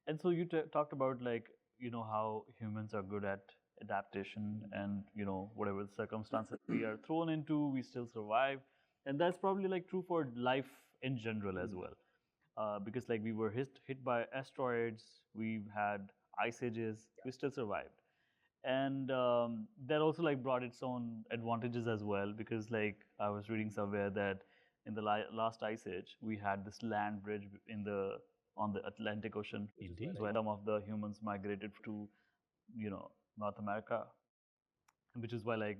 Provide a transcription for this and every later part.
And so you talked about like, how humans are good at adaptation and, whatever the circumstances we are thrown into, we still survive. And that's probably like true for life in general as well. Because like we were hit by asteroids, we've had ice ages, we still survived. And that also like brought its own advantages as well, because like I was reading somewhere that in the last ice age we had this land bridge in the on the Atlantic Ocean, Indeed. where some of the humans migrated to North America, which is why like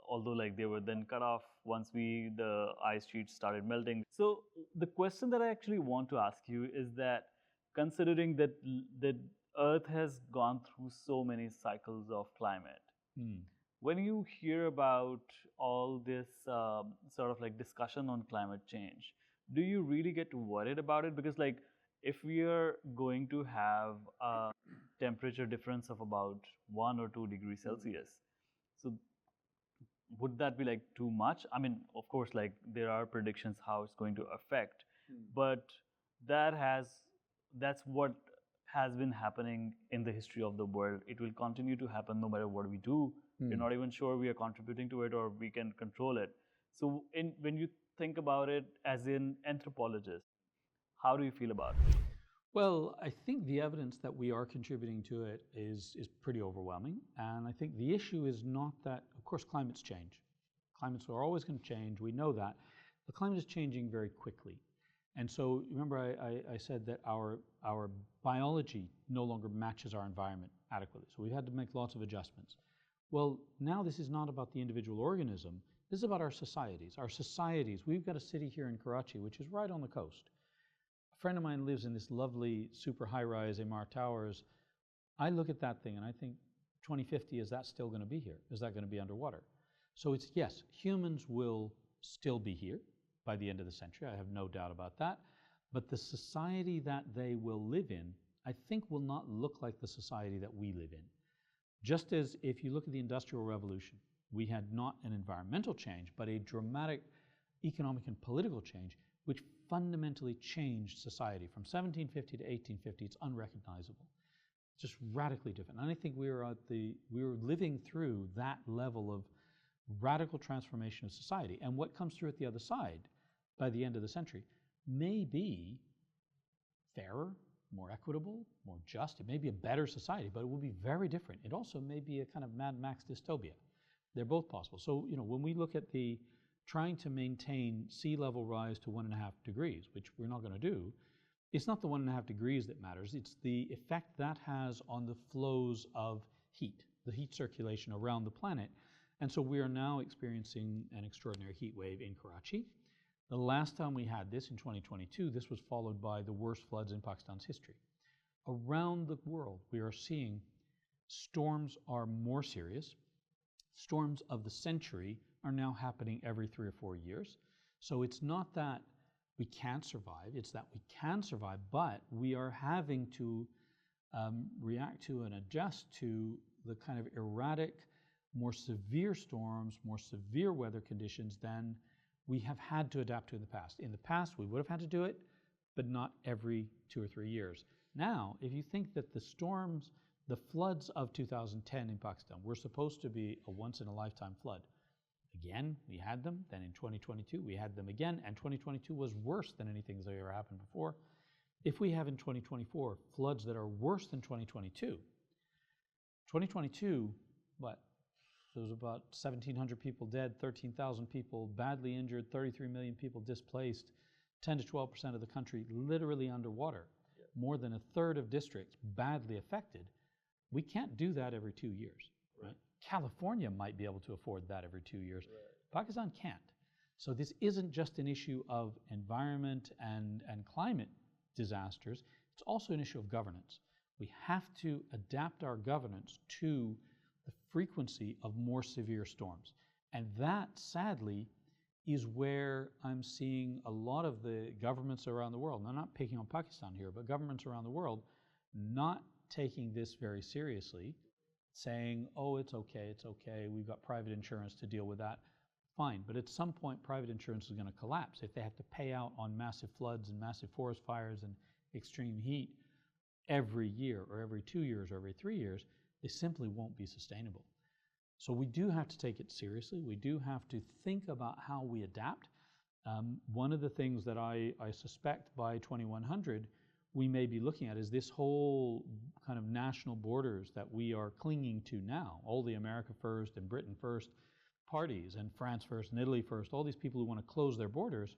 although like they were then cut off once the ice sheets started melting. So the question that I actually want to ask you is that, considering that Earth has gone through so many cycles of climate, Mm. when you hear about all this sort of like discussion on climate change, do you really get worried about it? Because like if we are going to have a temperature difference of about 1 or 2 degrees Celsius, so would that be like too much? I mean, of course, like there are predictions how it's going to affect, but that has that's what has been happening in the history of the world. It will continue to happen no matter what we do. We're not even sure we are contributing to it or we can control it. So, when you think about it as an anthropologist, how do you feel about it? Well, I think the evidence that we are contributing to it is pretty overwhelming. And I think the issue is not that, of course, climates change. Climates are always going to change. We know that. The climate is changing very quickly. And so remember I said that our biology no longer matches our environment adequately. So we've had to make lots of adjustments. Well, now this is not about the individual organism. This is about our societies. Our societies, we've got a city here in Karachi, which is right on the coast. A friend of mine lives in this lovely super high-rise Emaar Towers. I look at that thing and I think 2050, is that still going to be here? Is that going to be underwater? So it's, yes, humans will still be here by the end of the century. I have no doubt about that. But the society that they will live in, I think, will not look like the society that we live in. Just as if you look at the Industrial Revolution, we had not an environmental change, but a dramatic economic and political change, which fundamentally changed society. From 1750 to 1850, it's unrecognizable. It's just radically different. And I think we were living through that level of radical transformation of society. And what comes through at the other side by the end of the century may be fairer, more equitable, more just. It may be a better society, but it will be very different. It also may be a kind of Mad Max dystopia. They're both possible. So, when we look at the trying to maintain sea level rise to 1.5 degrees, which we're not going to do, it's not the 1.5 degrees that matters. It's the effect that has on the flows of heat, the heat circulation around the planet. And so we are now experiencing an extraordinary heat wave in Karachi. The last time we had this in 2022, this was followed by the worst floods in Pakistan's history. Around the world, we are seeing storms are more serious. Storms of the century are now happening every 3 or 4 years. So it's not that we can't survive, it's that we can survive, but we are having to react to and adjust to the kind of erratic, more severe storms, more severe weather conditions than we have had to adapt to in the past. In the past, we would have had to do it, but not every 2 or 3 years. Now, if you think that the floods of 2010 in Pakistan were supposed to be a once-in-a-lifetime flood, again, we had them. Then in 2022, we had them again, and 2022 was worse than anything that's ever happened before. If we have in 2024 floods that are worse than 2022, what? There was about 1,700 people dead, 13,000 people badly injured, 33 million people displaced, 10 to 12% of the country literally underwater, more than a third of districts badly affected. We can't do that every 2 years. Right? California might be able to afford that every 2 years. Right. Pakistan can't. So this isn't just an issue of environment and climate disasters. It's also an issue of governance. We have to adapt our governance to the frequency of more severe storms. And that, sadly, is where I'm seeing a lot of the governments around the world, and I'm not picking on Pakistan here, but governments around the world not taking this very seriously, saying, oh, it's okay, we've got private insurance to deal with that. Fine, but at some point private insurance is going to collapse. If they have to pay out on massive floods and massive forest fires and extreme heat, every year or every 2 years or every 3 years, they simply won't be sustainable. So we do have to take it seriously. We do have to think about how we adapt. One of the things that I suspect by 2100 we may be looking at is this whole kind of national borders that we are clinging to now. All the America first and Britain first parties and France first and Italy first, all these people who want to close their borders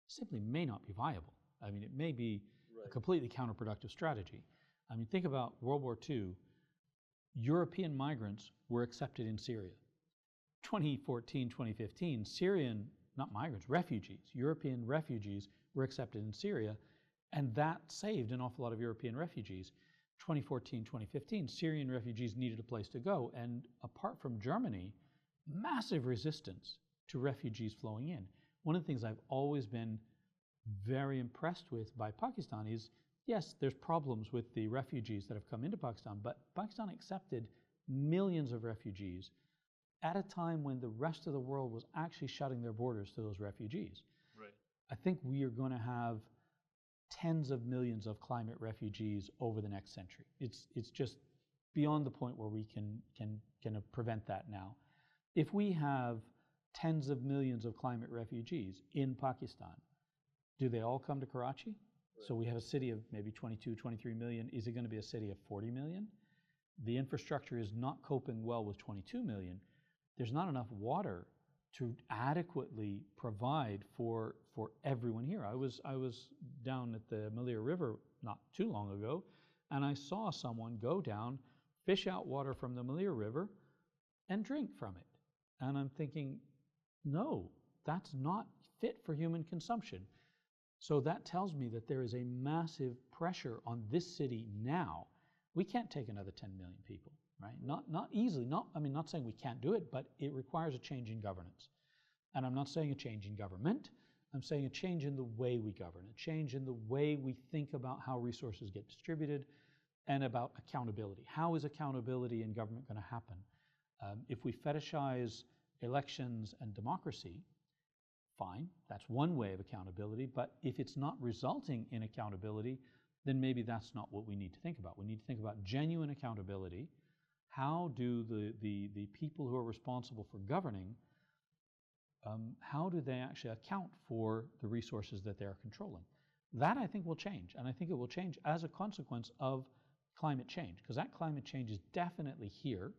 simply may not be viable. I mean, it may be a completely counterproductive strategy. I mean, think about World War II. European migrants were accepted in Syria. 2014, 2015, Syrian, not migrants, refugees, European refugees were accepted in Syria, and that saved an awful lot of European refugees. 2014, 2015, Syrian refugees needed a place to go, and apart from Germany, massive resistance to refugees flowing in. One of the things I've always been very impressed with by Pakistan is, yes, there's problems with the refugees that have come into Pakistan, but Pakistan accepted millions of refugees at a time when the rest of the world was actually shutting their borders to those refugees. Right. I think we are going to have tens of millions of climate refugees over the next century. It's just beyond the point where we can prevent that now. If we have tens of millions of climate refugees in Pakistan, do they all come to Karachi? Right. So we have a city of maybe 22, 23 million. Is it going to be a city of 40 million? The infrastructure is not coping well with 22 million. There's not enough water to adequately provide for everyone here. I was down at the Malir River not too long ago, and I saw someone go down, fish out water from the Malir River, and drink from it. And I'm thinking, no, that's not fit for human consumption. So that tells me that there is a massive pressure on this city now. We can't take another 10 million people, right? Not easily. I'm not saying we can't do it, but it requires a change in governance. And I'm not saying a change in government. I'm saying a change in the way we govern, a change in the way we think about how resources get distributed and about accountability. How is accountability in government going to happen? If we fetishize elections and democracy, fine, that's one way of accountability, but if it's not resulting in accountability, then maybe that's not what we need to think about. We need to think about genuine accountability. How do the people who are responsible for governing, how do they actually account for the resources that they are controlling? That, I think, will change, and I think it will change as a consequence of climate change, because that climate change is definitely here.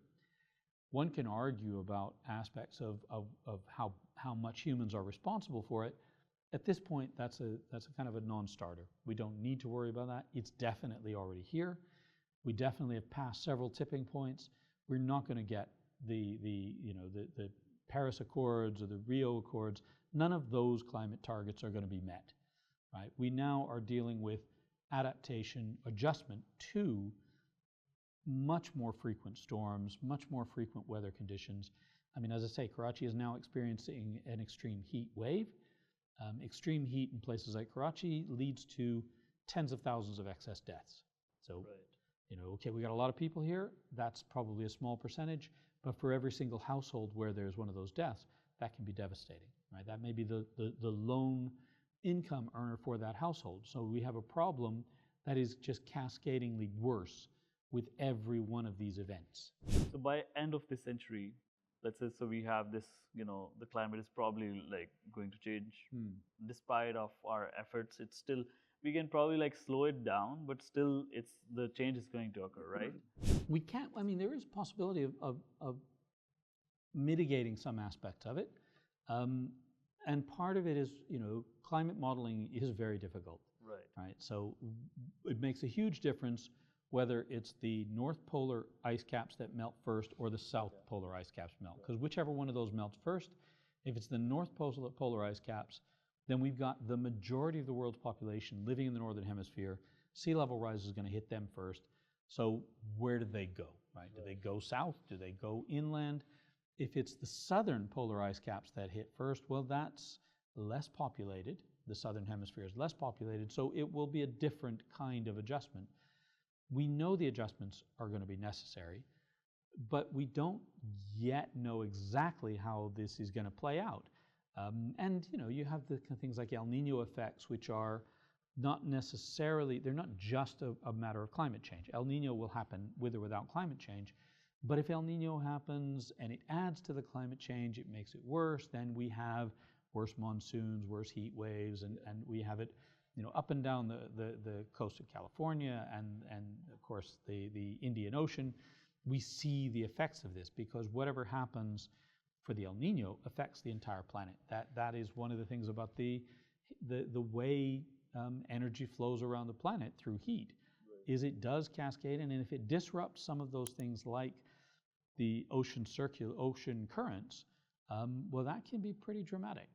One can argue about aspects of how much humans are responsible for it. At this point, that's a kind of a non-starter. We don't need to worry about that. It's definitely already here. We definitely have passed several tipping points. We're not going to get the Paris Accords or the Rio Accords. None of those climate targets are going to be met, right? We now are dealing with adaptation, adjustment to much more frequent storms, much more frequent weather conditions. I mean, as I say, Karachi is now experiencing an extreme heat wave. Extreme heat in places like Karachi leads to tens of thousands of excess deaths. So, okay, we got a lot of people here. That's probably a small percentage, but for every single household where there's one of those deaths, that can be devastating, right? That may be the lone income earner for that household. So we have a problem that is just cascadingly worse with every one of these events. So by end of this century, let's say, so we have this, the climate is probably like going to change. Despite of our efforts, it's still, we can probably like slow it down, but still the change is going to occur, right? We can't, I mean, there is a possibility of mitigating some aspects of it. And part of it is, climate modeling is very difficult. Right. So it makes a huge difference whether it's the North Polar ice caps that melt first or the South Polar ice caps melt. Because whichever one of those melts first, if it's the North Polar ice caps, then we've got the majority of the world's population living in the Northern Hemisphere. Sea level rise is going to hit them first. So where do they go, right? Do they go south? Do they go inland? If it's the Southern Polar ice caps that hit first, well, that's less populated. The Southern Hemisphere is less populated, so it will be a different kind of adjustment. We know the adjustments are going to be necessary, but we don't yet know exactly how this is going to play out. And you have the things like El Nino effects, which are not necessarily, they're not just a matter of climate change. El Nino will happen with or without climate change. But if El Nino happens and it adds to the climate change, it makes it worse, then we have worse monsoons, worse heat waves, and we have it, you know, up and down the coast of California and of course the Indian Ocean. We see the effects of this because whatever happens for the El Nino affects the entire planet. That is one of the things about the way energy flows around the planet through heat, is it does cascade in, and if it disrupts some of those things like the ocean currents, well, that can be pretty dramatic.